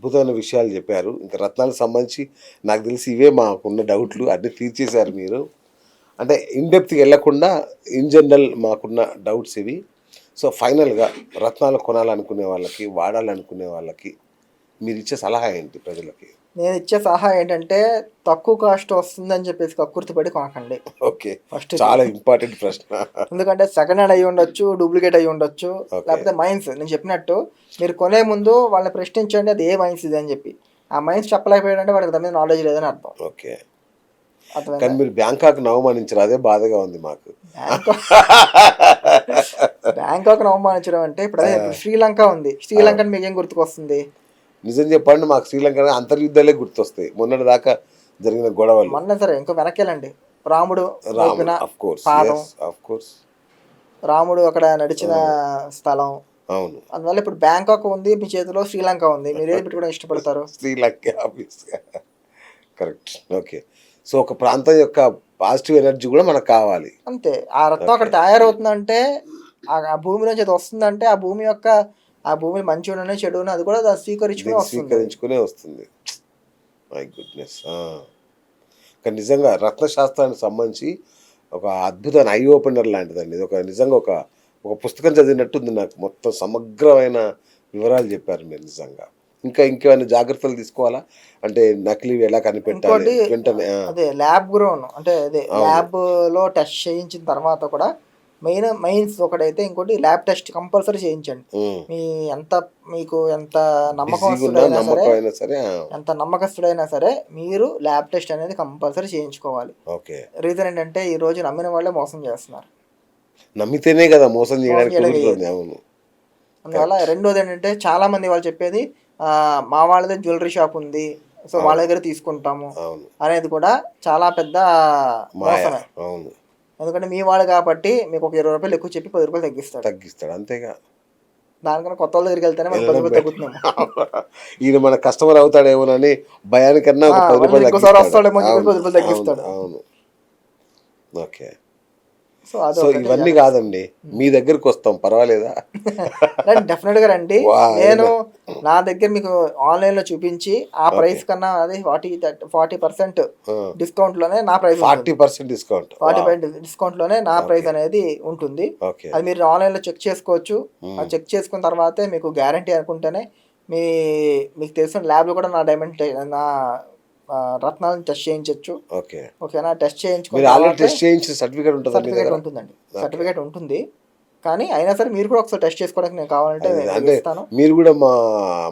అద్భుతమైన విషయాలు చెప్పారు. ఇంకా రత్నాలకు సంబంధించి నాకు తెలిసి ఇవే మాకున్న డౌట్లు అన్నీ తీర్చేశారు మీరు. అంటే ఇన్ డెప్త్‌గా ఎళ్ళకుండా ఇన్ జనరల్ మాకున్న డౌట్స్ ఇవి. సో, ఫైనల్‌గా రత్నాలు కొనాలనుకునే వాళ్ళకి, వాడాలనుకునే వాళ్ళకి మీరిచ్చే సలహా ఏంటి ప్రజలకి? నేను ఇచ్చే సలహా ఏంటంటే తక్కువ కాస్ట్ వస్తుందని చెప్పేసి కక్కుర్తిపడి కొనకండి. ఓకే. ఫస్ట్ చాలా ఇంపార్టెంట్ ప్రశ్న. ఎందుకంటే సెకండ్ హ్యాండ్ అయ్యి ఉండొచ్చు, డూప్లికేట్ అయ్యి ఉండొచ్చు, ఓకే. లేకపోతే మైన్స్ నేను చెప్పినట్టు మీరు కొనే ముందు వాళ్ళని ప్రశ్నించండి అది ఏ మైన్స్ ఇది అని చెప్పి. ఆ మైన్స్ చెప్పలేకపోయాడంటే వాడికి దాని మీద నాలెడ్జ్ లేదని అర్థం. ఓకే. అర్థమైందా? కానీ మీరు బ్యాంకాక్‌ని అవమానించరు. అదే బాధగా ఉంది మాకు. బ్యాంకాక్ బ్యాంకాక్‌ని అవమానించడం అంటే ఇప్పుడు అదే ఇప్పుడు శ్రీలంక ఉంది. అవును. శ్రీలంకని మీకేం గుర్తుకొస్తుంది? నిజం చెప్పండి మాకు శ్రీలంక అంతర్యుద్ధాలే గుర్తొస్తాయి. మొన్నటిదాకా జరిగిన గొడవలు. మొన్న సరే ఇంకా వెనక్కెళ్ళండి. రాముడు రాముడు మోపిన ఆఫ్ కోర్స్. పాదం, యెస్. Of course. రాముడు అక్కడ నడిచిన స్థలం. అవును. అందువల్ల ఇప్పుడు బ్యాంకాక్ ఉంది, మీ చేతిలో శ్రీలంక ఉంది. మీరేది పెట్టుకోవడం ఇష్టపడతారు? శ్రీలంక ఆబ్వియస్‌గా. కరెక్ట్. ఓకే. సో, ఒక ప్రాంతం యొక్క పాజిటివ్ ఎనర్జీ గూడా మనకు కావాలి. అంతే. ఆ రత్నం అక్కడ తయారవుతుందంటే ఆ భూమి నుంచి అది వస్తుందంటే ఆ భూమి యొక్క ఆ భూమిలో మంచి చెడును అది కూడా దాన్ని స్వీకరించుకుని దీన్ని వస్తుంది. స్వీకరించుకునే వస్తుంది. My goodness. కానీ నిజంగా రత్న శాస్త్రానికి సంబంధించి ఒక అద్భుతమైన ఐ ఓపెనర్ లాంటిదండి. ఇది నిజంగా ఒక పుస్తకం చదివినట్టుంది నాకు. మొత్తం సమగ్రమైన వివరాలు చెప్పారు మీరు నిజంగా. ఇంకేమైనా జాగ్రత్తలు తీసుకోవాలా? అంటే నకిలీవి ఎలా కనిపెట్టాలి? ఇంకోటి వెంటనే అదే ల్యాబ్ గ్రోన్ అంటే అదే అవును. ల్యాబ్‌లో టెస్ట్ చేయించిన తర్వాత కూడా మైన్స్ ఒకటైతే ఇంకోటి ల్యాబ్ టెస్ట్ కంపల్సరీ చేయించండి. మీకు ఎంత బిజీగున్నా నమ్మకమైనా సరే ఎంత నమ్మకస్తుడైనా సరే మీరు ల్యాబ్ టెస్ట్ అనేది కంపల్సరీ చేయించుకోవాలి. ఓకే. రీజన్ ఏంటంటే ఈ రోజు నమ్మిన వాళ్ళే మోసం చేస్తున్నారు. నమ్మితేనే కదా మోసం చేయడానికి చేయడం కుదురుతుంది. అవును. అందువల్ల రెండోది ఏంటంటే చాలా మంది వాళ్ళు చెప్పేది మా వాళ్ళదే జ్యువెలరీ షాప్ ఉంది, సో వాళ్ళ దగ్గర తీసుకుంటాము అవును. అనేది కూడా చాలా పెద్ద మాయ. మోసమే. అవును. ఎందుకంటే మీ వాళ్ళు కాబట్టి మీకు ఒక 20 రూపాయలు ఎక్కువ చెప్పి 10 రూపాయలు తగ్గిస్తాడు అంతేగా. దానికన్నా కొత్త వాళ్ళ దగ్గరికి వెళ్తేనే మనకు 10 వెళ్ళడం రూపాయలు తగ్గుతున్నాము. ఈయన మన కస్టమర్ అవుతాడేమోనని భయానికన్నా ఒక 10 రూపాయలు ఇంకోసారి తగ్గిస్తాడు. వస్తాడేమో అని చెప్పి 10 రూపాయలు అవును. తగ్గిస్తాడు. అవును. ఓకే. సో సో, ఇవన్నీ కాదండి. మీ దగ్గరికి వస్తాం పర్వాలేదా? రండి, డెఫినెట్గా రండి. నేను నా దగ్గర మీకు ఆన్లైన్లో చూపించి ఆ ప్రైస్ కన్నా అది 40% డిస్కౌంట్లోనే నా ప్రైస్ 40% డిస్కౌంట్. 40% డిస్కౌంట్లోనే నా ప్రైస్ అనేది ఉంటుంది. అది మీరు ఆన్లైన్లో చెక్ చేసుకోవచ్చు. అది చెక్ చేసుకున్న తర్వాతే మీకు గ్యారంటీ అనుకుంటేనే మీకు తెలిసిన ల్యాబ్లో కూడా నా రత్నాలను టెస్ట్ చేయించవచ్చు. ఓకేనా? టెస్ట్ చేయించుకున్న సర్టిఫికేట్ ఉంటుందండి. సర్టిఫికేట్ ఉంటుంది. కానీ అయినా సరే మీరు కూడా ఒకసారి టెస్ట్ చేసుకోవడానికి నేను కావాలంటే ఇస్తాను. మీరు కూడా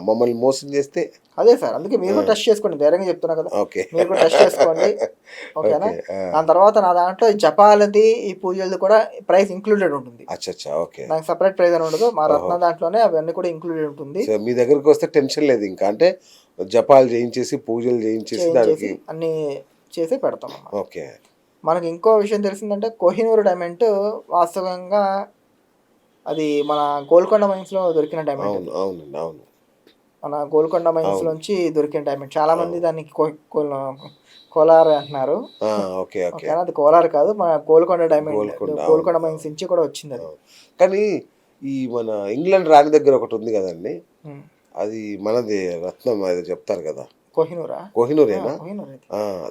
మమ్మల్ని మోసం చేస్తే అదే సార్, అందుకే మీరు కూడా టెస్ట్ చేసుకోండి. ధైర్యంగా చెప్తున్నా కదా, మీరు కూడా టెస్ట్ చేసుకోండి. ఓకేనా? దాని తర్వాత నా దాంట్లో జపాలది ఈ పూజలది కూడా ప్రైస్ ఇంక్లూడెడ్ ఉంటుంది. దానికి సపరేట్ ప్రైస్ అని ఉండదు. మా రత్న దాంట్లోనే అవన్నీ కూడా ఇంక్లూడెడ్ ఉంటుంది. మీ దగ్గరకు వస్తే టెన్షన్ లేదు ఇంకా. అంటే జపాలు చేయించేసి పూజలు చేయించేసి దానికి అన్ని చేసి పెడతాం. ఓకే. మనకి ఇంకో విషయం తెలిసిందంటే కోహినూర్ డైమండ్ వాస్తవంగా అది మన గోల్కొండ మైన్స్లో దొరికిన డైమండ్. అవును. మన గోల్కొండ మైన్స్ నుంచి దొరికిన డైమండ్. చాలా మంది దానికి కోలార్ అంటున్నారు. ఓకేనా? అది కోలార్ కాదు, మన గోల్కొండ డైమండ్. గోల్కొండ మైన్స్ నుంచి కూడా వచ్చింది అది. కానీ ఈ మన ఇంగ్లాండ్ రాణి దగ్గర ఒకటి ఉంది కదండి, అది మనది రత్నం అది చెప్తారు కదా, కోహినూరేనా?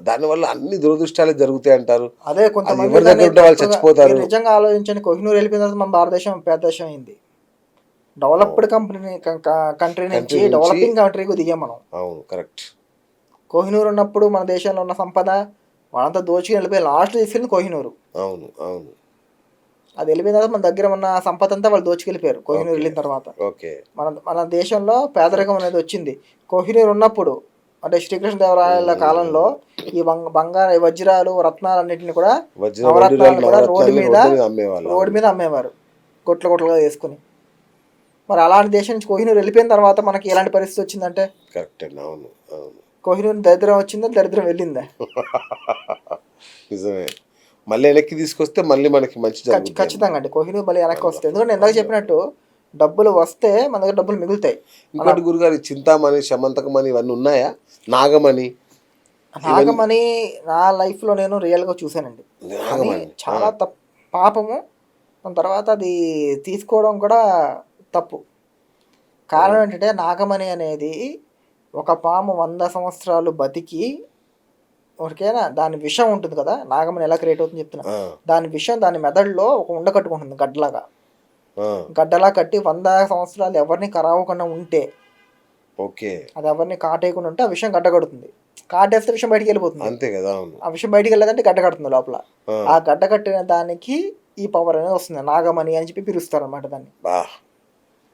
దానివల్ల అన్ని దురదృష్టాలు జరుగుతాయి అంటారు. అదే కొంతమంది వాళ్ళు చచ్చిపోతారు. నిజంగా ఆలోచించండి, కోహినూర్ వెళ్ళిపోయిన తర్వాత మన భారతదేశం పెద్ద దేశం అయింది. డెవలప్డ్ కంట్రీ నుంచి డెవలపింగ్ కంట్రీకి దిగాం మనం. అవును, కరెక్ట్. కోహినూర్ ఉన్నప్పుడు మన దేశంలో ఉన్న సంపద వాళ్ళంతా దోచుకుని వెళ్ళిపోయి లాస్ట్ తీసుకెళ్ళింది కోహినూరు. అవును. అది వెళ్ళిపోయిన తర్వాత మన దగ్గర ఉన్న సంపద అంతా వాళ్ళు దోచుకెళ్ళిపోయారు కోహినూర్ వెళ్ళిన తర్వాత. మన దేశంలో పేదరికం అనేది వచ్చింది కోహినూర్ ఉన్నప్పుడు. అంటే శ్రీకృష్ణదేవరాయల కాలంలో ఈ బంగారు వజ్రాలు రత్నాలు అన్నింటినీ కూడా నవరత్నాలను కూడా రోడ్డు మీద అమ్మేవారు గొట్లుగా వేసుకుని. మరి అలాంటి దేశం నుంచి కోహినూర్ వెళ్ళిపోయిన తర్వాత మనకి ఎలాంటి పరిస్థితి వచ్చిందంటే, కరెక్ట్. అవును. కోహినూర్ దరిద్రం వచ్చిందా, దరిద్రం వెళ్ళిందా? నిజమే. మళ్ళీ వెనక్కి తీసుకొస్తే మళ్ళీ మనకి మంచి జరుగుతుంది. ఖచ్చితంగా అండి, కోహినూర్ మళ్ళీ వెనక్కి వస్తే. ఎందుకంటే ఇందాక చెప్పినట్టు డబ్బులు వస్తే మన దగ్గర డబ్బులు మిగులుతాయి. ఇంకోటి గురుగారు, చింతామణి, శమంతకమణి ఇవన్నీ ఉన్నాయా? నాగమణి నా లైఫ్లో నేను రియల్గా చూశానండి. చాలా పాపము. దాని తర్వాత అది తీసుకోవడం కూడా తప్పు. కారణం ఏంటంటే నాగమణి అనేది ఒక పాము 100 సంవత్సరాలు బతికి ఓకేనా దాని విషం ఉంటుంది కదా, నాగమని ఎలా క్రియేట్ అవుతుంది చెప్తున్నా. దాని విషం దాని మెదడులో ఒక ఉండ కట్టుకుంటుంది గడ్డలాగా. గడ్డలా కట్టి 100 సంవత్సరాలు ఎవరిని కరావకుండా ఉంటే, ఓకే, అది ఎవరిని కాటేయకుండా ఉంటే ఆ విషయం గడ్డ కడుతుంది. కాటేస్తే విషయం బయటికి వెళ్ళిపోతుంది. అంతే కదా. ఆ విషయం బయటికి వెళ్ళదంటే గడ్డ కడుతుంది లోపల. ఆ గడ్డ కట్టిన దానికి ఈ పవర్ అనేది వస్తుంది, నాగమణి అని చెప్పి పిలుస్తారు అనమాట దాన్ని.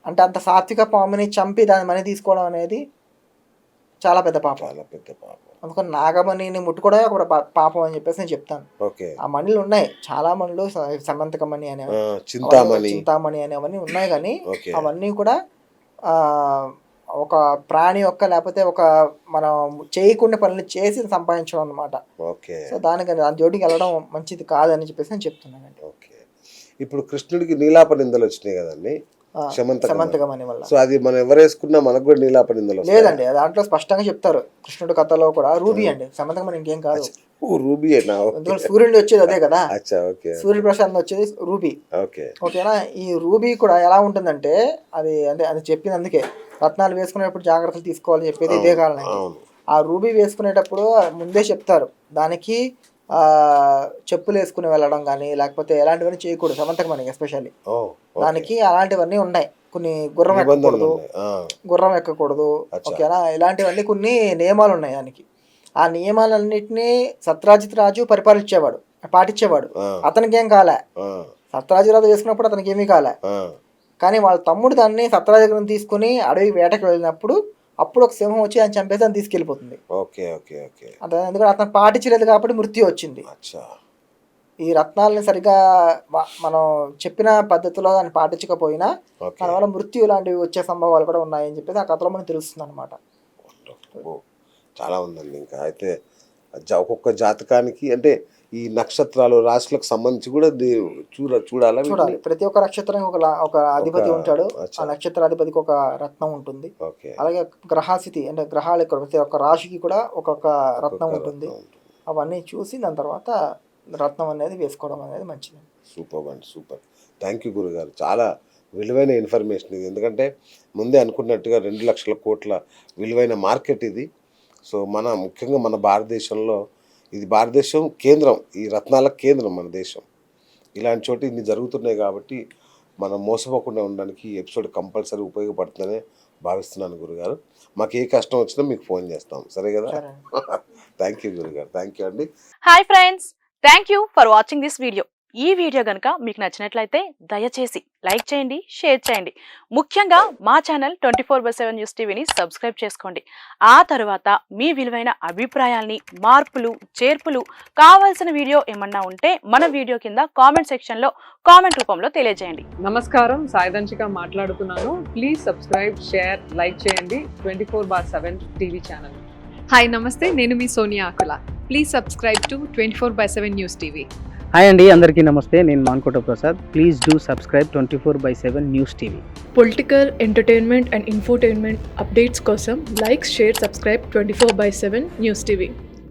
అంటే అంత సాత్విక పాముని చంపి దాని మనీ తీసుకోవడం అనేది చాలా పెద్ద పాపం. అందుకని నాగమణిని ముట్టుకోవడమే ఒక పాపం అని చెప్పేసి నేను చెప్తాను. ఆ మణిలు ఉన్నాయి, చాలా మణులు, సమంతక మణి అనేవి, చింతామణి అనేవన్నీ ఉన్నాయి. కానీ అవన్నీ కూడా ఒక ప్రాణి యొక్క లేకపోతే ఒక మనం చేయకుండా పనులు చేసి సంపాదించడం అనమాట. సో దాని జోటికి వెళ్ళడం మంచిది కాదని చెప్పేసి నేను చెప్తున్నానండి. ఇప్పుడు కృష్ణుడికి నీలాప నిందలు వచ్చినాయి కదండి, సమంతకమణి వల్ల. సో అది మనం ఎవరు వేసుకున్నా మనకు కూడా నీలాప నిందలు లేదండి, దాంట్లో స్పష్టంగా చెప్తారు కృష్ణుడి కథలో కూడా. రూబీ అండి, సమంతకమణి ఇంకేం కాదు. రూబీ సూర్యుడు వచ్చేది అదే కదా, సూర్య ప్రశాంత్ వచ్చేది రూబీ. ఓకేనా. ఈ రూబీ కూడా ఎలా ఉంటుందంటే అది అంటే అది చెప్పింది అందుకే రత్నాలు వేసుకునేటప్పుడు జాగ్రత్తలు తీసుకోవాలని చెప్పేది ఇదే కారణం. ఆ రూబీ వేసుకునేటప్పుడు ముందే చెప్తారు దానికి చెప్పులు వేసుకుని వెళ్ళడం కానీ లేకపోతే ఎలాంటివన్నీ చేయకూడదు సమంతకమణికి ఎస్పెషల్లీ. దానికి అలాంటివన్నీ ఉన్నాయి, కొన్ని గుర్రం ఎక్కకూడదు ఓకేనా, ఇలాంటివన్నీ కొన్ని నియమాలు ఉన్నాయి దానికి. ఆ నియమాలన్నింటినీ సత్రాజిత్ రాజు పాటించేవాడు. అతనికి ఏం కాలే, సత్రాజిత్ రాజు వేసుకున్నప్పుడు అతనికి ఏమీ కాలే. కానీ వాళ్ళ తమ్ముడు దాన్ని సత్రాజు దగ్గర తీసుకుని అడవి వేటకి వెళ్ళినప్పుడు అప్పుడు ఒక సింహం వచ్చి ఆయన చంపేసి దాన్ని తీసుకెళ్ళిపోతుంది. ఎందుకంటే అతను పాటించలేదు కాబట్టి మృత్యు వచ్చింది. ఈ రత్నాలని సరిగా మనం చెప్పిన పద్ధతిలో దాన్ని పాటించకపోయినా దానివల్ల మృత్యు లాంటివి వచ్చే సంభవాలు కూడా ఉన్నాయని చెప్పేసి ఆ కథలో మనకు తెలుస్తుంది అనమాట. చాలా ఉందండి. ఇంకా అయితే ఒక్కొక్క జాతకానికి అంటే ఈ నక్షత్రాలు రాశులకు సంబంధించి కూడా చూడాలి. ప్రతి ఒక్క నక్షత్రానికి ఒక అధిపతి ఉంటాడు, ఆ నక్షత్రాధిపతికి ఒక రత్నం ఉంటుంది. అలాగే గ్రహస్థితి అంటే గ్రహాలు ఇక్కడ ప్రతి ఒక్క రాశికి కూడా ఒక్కొక్క రత్నం ఉంటుంది. అవన్నీ చూసి దాని తర్వాత రత్నం అనేది వేసుకోవడం అనేది మంచిది. సూపర్ అండి, సూపర్. థ్యాంక్ యూ గురుగారు, చాలా విలువైన ఇన్ఫర్మేషన్ ఇది. ఎందుకంటే ముందే అనుకున్నట్టుగా 2 లక్షల కోట్ల విలువైన మార్కెట్ ఇది. సో ముఖ్యంగా మన భారతదేశంలో ఇది భారతదేశం కేంద్రం, ఈ రత్నాల కేంద్రం మన దేశం. ఇలాంటి చోటు ఇన్ని జరుగుతున్నాయి కాబట్టి మనం మోసపోకుండా ఉండడానికి ఈ ఎపిసోడ్ కంపల్సరీ ఉపయోగపడుతుందనే భావిస్తున్నాను గురుగారు. మాకు ఏ కష్టం వచ్చినా మీకు ఫోన్ చేస్తాం, సరే కదా. థ్యాంక్ యూ గురుగారు, థ్యాంక్ యూ అండి. Hi friends, thank you for watching this video. ఈ వీడియో కనుక మీకు నచ్చినట్లయితే దయచేసి లైక్ చేయండి, షేర్ చేయండి. ముఖ్యంగా మా ఛానల్ 24/7 న్యూస్ టీవీని సబ్స్క్రైబ్ చేసుకోండి. ఆ తర్వాత మీ విలువైన అభిప్రాయాల్ని, మార్పులు, చేర్పులు, కావాల్సిన వీడియో ఏమన్నా ఉంటే మన వీడియో కింద కామెంట్ సెక్షన్లో కామెంట్ రూపంలో తెలియజేయండి. నమస్కారం, సాయిదంచిక మాట్లాడుతున్నాను. ప్లీజ్ సబ్స్క్రైబ్, షేర్, లైక్ చేయండి 24/7 టీవీ ఛానల్. హాయ్ నమస్తే, నేను మీ Sonia Akula. Please subscribe to 24/7 news TV. Hi అండి, అందరికీ నమస్తే. నేను Mankota Prasad. Please do subscribe 24/7 news TV. Political, entertainment and infotainment updates కోసం like, share, subscribe 24/7 news TV.